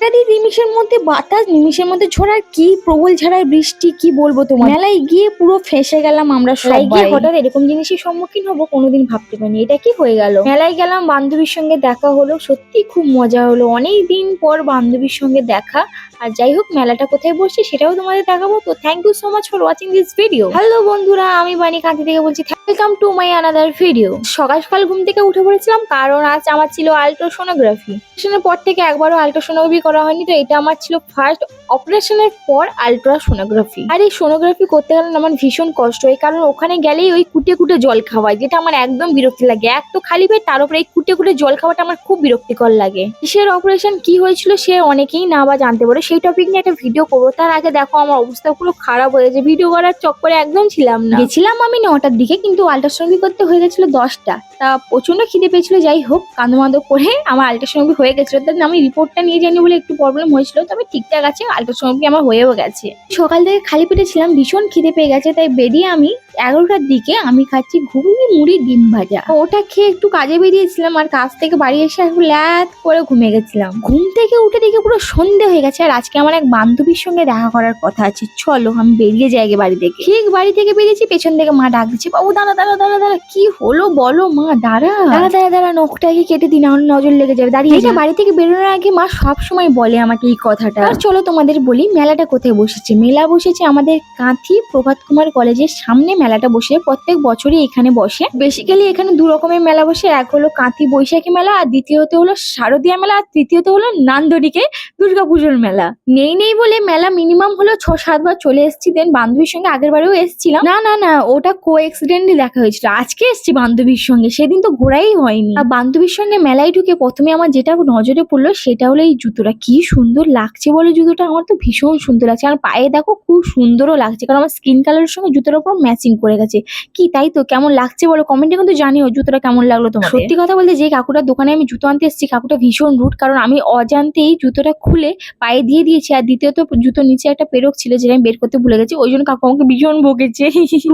নিমিষের মধ্যে বাতাস, নিমিষের মধ্যে ঝড়, কি প্রবল ঝড় বৃষ্টি, কি বলবো তোমার। মেলায় গিয়ে পুরো ফেঁসে গেলাম আমরা সবাই। হঠাৎ এরকম জিনিসের সম্মুখীন হবো কোনোদিন ভাবতে পারিনি। এটা কি হয়ে গেল। মেলায় গেলাম, বান্ধবীর সঙ্গে দেখা হলো, সত্যি খুব মজা হলো। অনেক দিন পর বান্ধবীর সঙ্গে দেখা। আর যাই হোক, মেলাটা কোথায় বসছে সেটাও তোমাদের দেখাবো। তো thank you so much for watching this video. Hello বন্ধুরা, আমি বানি কাঁথি থেকে বলছি। Welcome to my another video. সকাল সকাল ঘুম থেকে উঠে পড়েছিলাম, কারণ আজ আমার ছিল আল্ট্রাসোনোগ্রাফি। অপারেশনের পর থেকে একবারও আল্ট্রাসোনোগ্রাফি করা হয়নি, তো এটা আমার ছিল ফার্স্ট অপারেশনের পর আল্ট্রাসোনোগ্রাফি। আর এই সোনোগ্রাফি করতে গেলে আমার ভীষণ কষ্ট হয়, কারণ ওখানে গেলেই ওই কুটে কুটে জল খাওয়ায়, যেটা আমার একদম বিরক্তি লাগে। এক তো খালি পেট, তার উপরে এই কুটে কুটে জল খাওয়াটা আমার খুব বিরক্তিকর লাগে। কিসের অপারেশন, কি হয়েছিল, সে অনেকেই না বা জানতে পারে, সেই টপিক নিয়ে একটা ভিডিও করবো। তার আগে দেখো আমার অবস্থা পুরো খারাপ হয়েছে, ভিডিও করার চক্করে একদম ছিলাম না। গেছিলাম আমি 9টার দিকে, কিন্তু আল্ট্রাসোনোগ্রাফি করতে হয়ে গেছিল 10টা। তা প্রচন্ড খিদে পেয়েছিল, যাই হোক কান্দো করে আমার আল্ট্রাসোনোগ্রাফি হয়ে গেছিল। তাই আমি রিপোর্টটা নিয়ে যাইনি বলে একটু প্রবলেম হয়েছিল, তবে ঠিকঠাক আছে, আল্ট্রাসোনোগ্রাফি আমার হয়েও গেছে। সকাল থেকে খালি পেটে ছিলাম, ভীষণ খিদে পেয়ে গেছে, তাই বেরিয়ে আমি 11টার দিকে আমি খাচ্ছি ঘুগনি মুড়ি ডিম ভাজা। ওটা খেয়ে একটু কাজে বেরিয়েছিলাম, আর কাজ থেকে বাড়ি এসে একটু ল্যাদ করে ঘুমিয়ে গেছিলাম। ঘুম থেকে উঠে দেখে পুরো সন্ধে হয়ে গেছে, আর আজকে আমার এক বান্ধবীর সঙ্গে দেখা করার কথা আছে। চলো আমি বেরিয়ে যাই আগে বাড়ি থেকে। ঠিক বাড়ি থেকে বেরিয়েছি, পেছন থেকে মা ডাক দিচ্ছে, বাবু দাঁড়া দাঁড়া দাঁড়া দাঁড়া। কি হলো বলো মা? দাঁড়া দাঁড়া দাঁড়া দাঁড়া, নখটাকে কেটে দিন, আমার নজর লেগে যাবে, দাঁড়িয়ে যা। বাড়ি থেকে বেরোনোর আগে মা সব সময় বলে আমাকে এই কথাটা। আর চলো তোমাদের বলি মেলাটা কোথায় বসেছে। মেলা বসেছে আমাদের কাঁথি প্রভাত কুমার কলেজের সামনে। মেলাটা বসে প্রত্যেক বছরই এখানে বসে। বেসিক্যালি এখানে দু রকমের মেলা বসে, এক হলো কাঁথি বৈশাখী মেলা, আর দ্বিতীয়ত হলো শারদীয়া মেলা, আর তৃতীয়ত হলো নান্দনিকে দুর্গাপুজোর মেলা। নেই নেই বলে মেলা মিনিমাম হলো 6-7 বার চলে এসেছি। দেন বান্ধবীর সঙ্গে আগের বারেও এসেছিলাম। না না না, ওটা কো এক্সিডেন্টলি দেখা হয়েছিল। আজকে এসেছি বান্ধবীর সঙ্গে, সেদিন তো ঘোরাই হয়নি। আর বান্ধবীর সঙ্গে মেলায় ঢুকে প্রথমে আমার যেটা নজরে পড়লো সেটা হলো এই জুতোটা। কি সুন্দর লাগছে বলে জুতোটা, আমার তো ভীষণ সুন্দর লাগছে। আর পায়ে দেখো খুব সুন্দরও লাগছে, কারণ আমার স্কিন কালারের সঙ্গে জুতোর উপর ম্যাচিং করে গেছে। কি তাই তো, কেমন লাগছে বলো কমেন্টে কিন্তু জানিও জুতোটা কেমন লাগলো তোমার। সত্যি কথা বলতে, যে কাকুটার দোকানে আমি জুতো আনতে এসেছি, কাকুটা ভীষণ রুড, কারণ আমি অজান্তেই জুতোটা খুলে পায়ে দিয়ে দিয়েছি। আর দ্বিতীয়ত জুতোর নিচে একটা পেরক ছিল, যেটা আমি বের করতে ভুলে গেছি, ওই জন্য কাকু আমাকে ভীষণ বকেছে।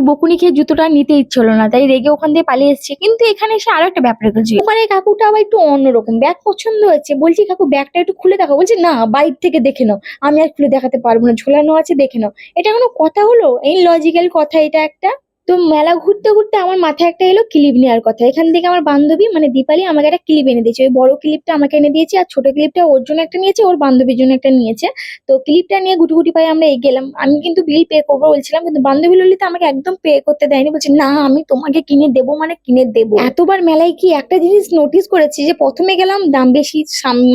বকুনি খেয়ে জুতোটা নিতে ইচ্ছে হলো না, তাই রেগে ওখান দিয়ে পালিয়ে এসেছে। কিন্তু এখানে এসে আরো একটা ব্যাপার হয়েছে, ওখানে কাকুটা আবার একটু অন্যরকম। ব্যাগ পছন্দ হয়েছে, বলছি কাকু ব্যাগটা একটু খুলে দেখো, বলছে না বাইর থেকে দেখে নাও। আমি আর খুলে দেখাতে পারবো না, ঝোলানো আছে দেখে নাও। এটা কোনো কথা হলো? এই লজিক্যাল কথা এটা একটা। তো মেলা ঘুরতে ঘুরতে আমার মাথায় একটা এলো ক্লিপ নেওয়ার কথা। এখান থেকে আমার বান্ধবী মানে দীপালি আমাকে একটা ক্লিপ এনে দিয়েছে। ওই বড় ক্লিপটা আমাকে এনে দিয়েছে, আর ছোট ক্লিপটা ওর জন্য একটা নিয়েছে, ওর বান্ধবীর জন্য একটা নিয়েছে। তো ক্লিপটা নিয়ে গুটি গুটি পায়ে আমরা গেলাম। আমি কিন্তু বিল পে করবো বলছিলাম, কিন্তু বান্ধবী ললিতা আমাকে একদম পে করতে দেয়নি, বলছে না আমি তোমাকে কিনে দেবো মানে কিনে দেবো। এতবার মেলায় কি একটা জিনিস নোটিস করেছি, যে প্রথমে গেলাম দাম বেশি,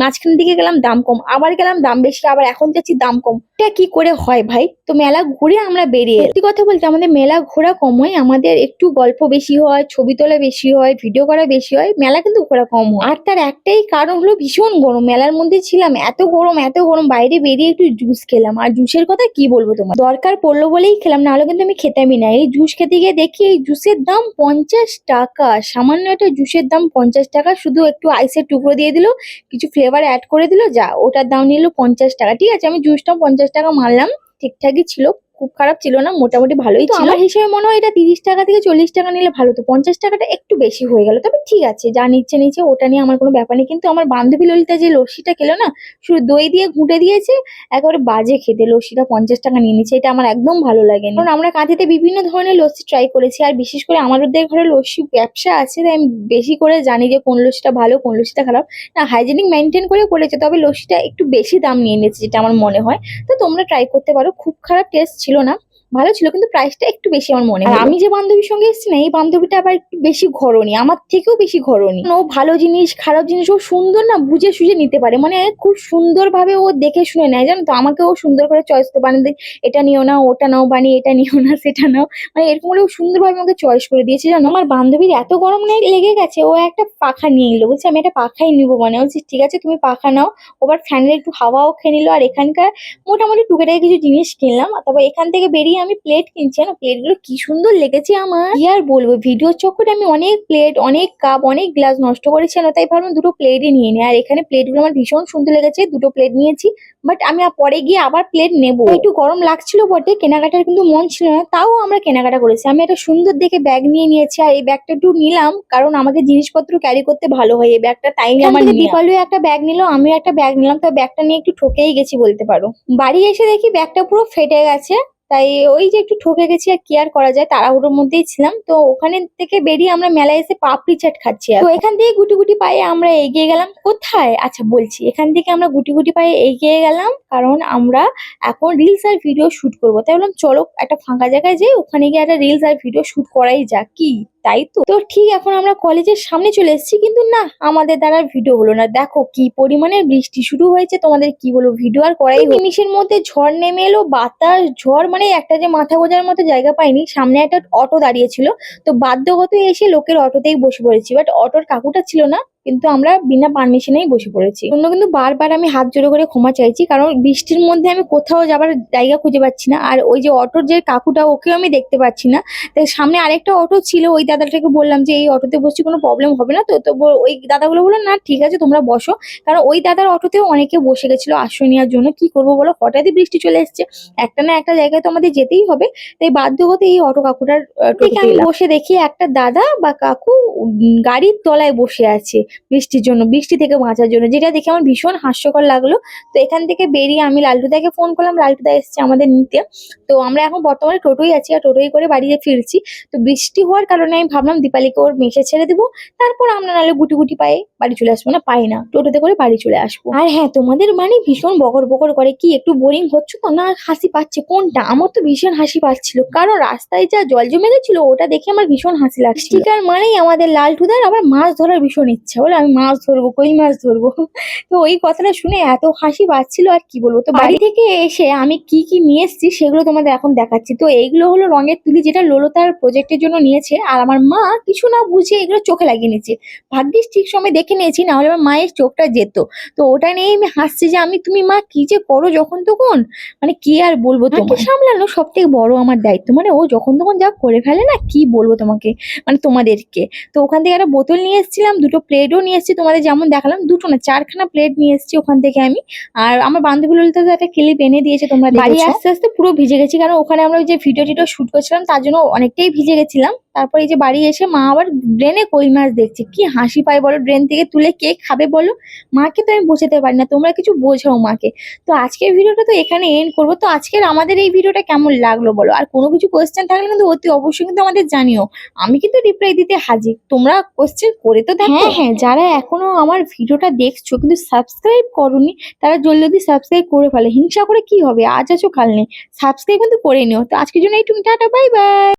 মাঝখান দিকে গেলাম দাম কম, আবার গেলাম দাম বেশি, আবার এখন যাচ্ছি দাম কম। এটা কি করে হয় ভাই? তো মেলা ঘুরে আমরা বেরিয়ে, সত্যি কথা বলতে আমাদের মেলা ঘোরা কম হয়, আমাদের একটু গল্প বেশি হয়, ছবি তোলা বেশি হয়, ভিডিও করা বেশি হয়, মেলা কিন্তু ঘোরা কম হয়। আর তার একটাই কারণ হলো ভীষণ গরম। মেলার মধ্যে ছিলাম, এত গরম এত গরম, বাইরে বেরিয়ে একটু জুস খেলাম। আর জুসের কথা কি বলবো তোমার, দরকার পড়লো বলেই খেলাম, নাহলে কিন্তু আমি খেতামই না। এই জুস খেতে গিয়ে দেখি এই জুসের দাম 50 টাকা। সামান্য একটা জুসের দাম 50 টাকা। শুধু একটু আইসের টুকরো দিয়ে দিল, কিছু ফ্লেভার অ্যাড করে দিল, যা ওটার দাম নিল 50 টাকা। ঠিক আছে, আমি জুসটাও 50 টাকা মারলাম, ঠিকঠাকই ছিল, খুব খারাপ ছিল না, মোটামুটি ভালোই ছিল। আমার হিসেবে মনে হয় এটা 30 টাকা থেকে 40 টাকা নিলে ভালো হতো, 50 টাকাটা একটু বেশি হয়ে গেল। তবে ঠিক আছে, যা নিচ্ছে নিচ্ছে, ওটা নিয়ে আমার কোনো ব্যাপার নেই। কিন্তু আমার বান্ধবী ললিতা যে লস্যিটা খেলো না, শুধু দই দিয়ে ঘুঁটে দিয়েছে, একেবারে বাজে খেতে। লস্যিটা 50 টাকা নিয়ে নিচ্ছে, এটা আমার একদম ভালো লাগেনি। কারণ আমরা কাঁথিতে বিভিন্ন ধরনের লস্যি ট্রাই করেছি, আর বিশেষ করে আমাদের ঘরে লস্যি ব্যবসা আছে, তাই আমি বেশি করে জানি যে কোন লস্যিটা ভালো কোন লস্যিটা খারাপ। না, হাইজেনিক মেনটেন করে করেছে, তবে লস্যিটা একটু বেশি দাম নিয়ে নিয়েছে, যেটা আমার মনে হয়। তো তোমরা ট্রাই করতে পারো, খুব খারাপ টেস্ট ছিল না, ভালো ছিল, কিন্তু প্রাইসটা একটু বেশি আমার মনে হয়। আমি যে বান্ধবীর সঙ্গে এসেছি না, এই বান্ধবীটা আবার একটু বেশি ঘরোনি, আমার থেকেও বেশি ঘরোনি। ও ভালো জিনিস খারাপ জিনিস ও সুন্দর না বুঝে সুঝে নিতে পারে, মানে খুব সুন্দর ভাবে ও দেখে শুনে নেয়, জানো তো। আমাকেও সুন্দর করে চয়েস করে বানিয়ে, এটা নিও না ওটা নাও, বানিয়ে এটা নিও না সেটা নাও, মানে এরকম করে ও সুন্দরভাবে আমাকে চয়েস করে দিয়েছে, জানো। আমার বান্ধবীর এত গরম লেগে গেছে, ও একটা পাখা নিয়ে এলো, বলছে আমি একটা পাখাই নিবো, মানে বলছি ঠিক আছে তুমি পাখা নাও। ওবার ফ্যানের একটু হাওয়াও খেয়ে নিলো। আর এখানকার মোটামুটি টুকেটাকে কিছু জিনিস কিনলাম, তারপর এখান থেকে বেরিয়ে গিয়ে আমি প্লেট কিনছি, না প্লেট গুলো কি সুন্দর লেগেছে আমার, কি আর বলবো। ভিডিওর চক্করে আমি অনেক প্লেট, অনেক কাপ, অনেক গ্লাস নষ্ট করেছি না, তাই ভাবলাম দুটো প্লেটই নিয়ে নিই। আর এখানে প্লেট গুলো আমার ভীষণ সুন্দর লেগেছে, দুটো প্লেট নিয়েছি। বাট আমি পরে গিয়ে আবার প্লেট নেবো। একটু গরম লাগছিল বটে, কেনাকাটার কিন্তু মন ছিল না, তাও আমরা কেনাকাটা করেছি। আমি একটা সুন্দর দেখে ব্যাগ নিয়ে নিয়েছি, আর এই ব্যাগটা একটু নিলাম কারণ আমাকে জিনিসপত্র ক্যারি করতে ভালো হয় এই ব্যাগটা, তাই আমার দীপালিও একটা ব্যাগ নিল, আমিও একটা ব্যাগ নিলাম। তো ব্যাগটা নিয়ে একটু ঠকেই গেছি বলতে পারো। বাড়ি এসে দেখি ব্যাগটা পুরো ফেটে গেছে, তাই ওই যে একটু ঠকে গেছি, আর কি আর করা যায়, তাড়াহুড়োর মধ্যেই ছিলাম। তো ওখানে থেকে বেরিয়ে আমরা মেলায় এসে পাপড়ি চাট খাচ্ছি। তো এখান থেকে গুটি গুটি পায়ে আমরা এগিয়ে গেলাম কোথায়, আচ্ছা বলছি। এখান থেকে আমরা গুটি গুটি পায়ে এগিয়ে গেলাম কারণ আমরা এখন রিলস আর ভিডিও শুট করবো, তাই বললাম চলো একটা ফাঁকা জায়গায় যাই, ওখানে গিয়ে একটা রিলস আর ভিডিও শুট করাই যাক, কি তাই তো। তো ঠিক এখন আমরা কলেজের সামনে চলে এসেছি, কিন্তু না আমাদের দ্বারা ভিডিও হলো না। দেখো কি পরিমাণে বৃষ্টি শুরু হয়েছে, তোমাদের কি বলবো, ভিডিও আর করাই নিমিষের মধ্যে ঝড় নেমে এলো, বাতাস ঝড়, মানে একটা যে মাথা গোজার মতো জায়গা পাইনি। সামনে একটা অটো দাঁড়িয়ে ছিল, তো বাধ্যগত এসে লোকের অটোতেই বসে পড়েছি। বাট অটোর কাকুটা ছিল না, কিন্তু আমরা বিনা পারমিশনেই বসে পড়েছি। অন্য কিন্তু বারবার আমি হাত জোড়ো করে ক্ষমা চাইছি, কারণ বৃষ্টির মধ্যে আমি কোথাও যাবার জায়গা খুঁজে পাচ্ছি না। আর ওই যে অটোর যে কাকুটা, ওকেও আমি দেখতে পাচ্ছি না। তাই সামনে আরেকটা অটো ছিল, ওই দাদাটাকে বললাম যে এই অটোতে বসছি, কোনো প্রবলেম হবে না তো। তো ওই দাদাগুলো বললো না ঠিক আছে তোমরা বসো, কারণ ওই দাদার অটোতেও অনেকে বসে গেছিল আশ্রয় নেওয়ার জন্য। কি করবো বলো, হঠাৎই বৃষ্টি চলে এসছে, একটা না একটা জায়গায় তো আমাদের যেতেই হবে। তাই বাধ্য হতে এই অটো কাকুটার টোটোতে আমি বসে দেখি একটা দাদা বা কাকু গাড়ির তলায় বসে আছে বৃষ্টির জন্য, বৃষ্টি থেকে বাঁচার জন্য, যেটা দেখে আমার ভীষণ হাস্যকর লাগলো। তো এখান থেকে বেরিয়ে আমি লালটুদাকে ফোন করলাম, লালটুদা এসছে আমাদের নিতে। তো আমরা এখন বর্তমানে টোটোই আছি, আর টোটোই করে বাড়িতে ফিরছি। তো বৃষ্টি হওয়ার কারণে আমি ভাবলাম দীপালিকে ওর মেসে ছেড়ে দেবো, তারপর আমরা নাহলে গুটি গুটি পায়ে বাড়ি চলে আসবো, না পাই না টোটোতে করে বাড়ি চলে আসবো। আর হ্যাঁ, তোমাদের মানে ভীষণ বকর বকর করে, কি একটু বোরিং হচ্ছে তো, না হাসি পাচ্ছে কোনটা? আমার তো ভীষণ হাসি পাচ্ছিল, কারণ রাস্তায় যা জল জমে গেছিল ওটা দেখে আমার ভীষণ হাসি লাগছিল। আর মানেই আমাদের লালটুদার আবার মাছ ধরার ভীষণ ইচ্ছা, বলে আমি মাছ ধরবো, কই মাছ ধরবো। তো ওই কথাটা শুনে এত হাসি পাচ্ছিল, আর কি বলবো। তো বাড়ি থেকে এসে আমি কি কি নিয়ে এসেছি সেগুলো তোমাদের এখন দেখাচ্ছি। তো এইগুলো হলো রঙের তুলি, যেটা লোলো তার প্রজেক্টের জন্য নিয়েছে, আর আমার মা কিছু না বুঝে এগুলো চোখে লাগিয়ে নিয়েছে। ভাগ্যিস ঠিক সময় দেখে নিয়েছি, না হলে আমার মায়ের চোখটা যেত। তো ওটা নিয়েই আমি হাসছি যে তুমি মা কি যে করো যখন তখন, মানে কি আর বলবো। তোমাকে সামলানো সব থেকে বড় আমার দায়িত্ব, মানে ও যখন তখন যা করে ফেলে না, কি বলবো তোমাকে, মানে তোমাদেরকে। তো ওখান থেকে একটা বোতল নিয়ে এসেছিলাম, দুটো প্লেটও নিয়ে এসেছি, তোমাদের যেমন দেখালাম, দুটো না চারখানা প্লেট নিয়ে এসেছি ওখান থেকে আমি। আর আমার বান্ধবীগুলো তো একটা ক্লিপ এনে দিয়েছে, তোমরা বাড়ি আস্তে আস্তে পুরো ভিজে গেছি, কারণ ওখানে আমরা ওই যে ভিডিও টিডিও শুট করছিলাম, তার জন্য অনেকটাই ভিজে গেছিলাম। তারপর এই যে বাড়ি এসে মা আবার ড্রেনে কই মাছ দেখছে, কি হাসি পায় বলো, ড্রেন থেকে তুলে কে খাবে বলো। মাকে তো আমি বোঝাতে পারি না, তোমরা কিছু বোঝাও মাকে। তো আজকের ভিডিওটা তো এখানে এন্ড করবো। তো আজকের আমাদের এই ভিডিওটা কেমন লাগলো বলো, আর কোনো কিছু কোয়েশ্চেন থাকলে কিন্তু অতি অবশ্যই কিন্তু আমাদের জানিও, আমি কিন্তু রিপ্লাই দিতে হাজির। তোমরা কোয়েশ্চেন করে তো দেখো। হ্যাঁ হ্যাঁ, যারা এখনো আমার ভিডিওটা দেখছো কিন্তু সাবস্ক্রাইব করোনি, তারা জলদি সাবস্ক্রাইব করে ফেলো। হিংসা করে কি হবে, আজ আছো কাল নেই, সাবস্ক্রাইব কিন্তু করে নিও। তো আজকের জন্য এইটুকু, টাটা, বাই বাই।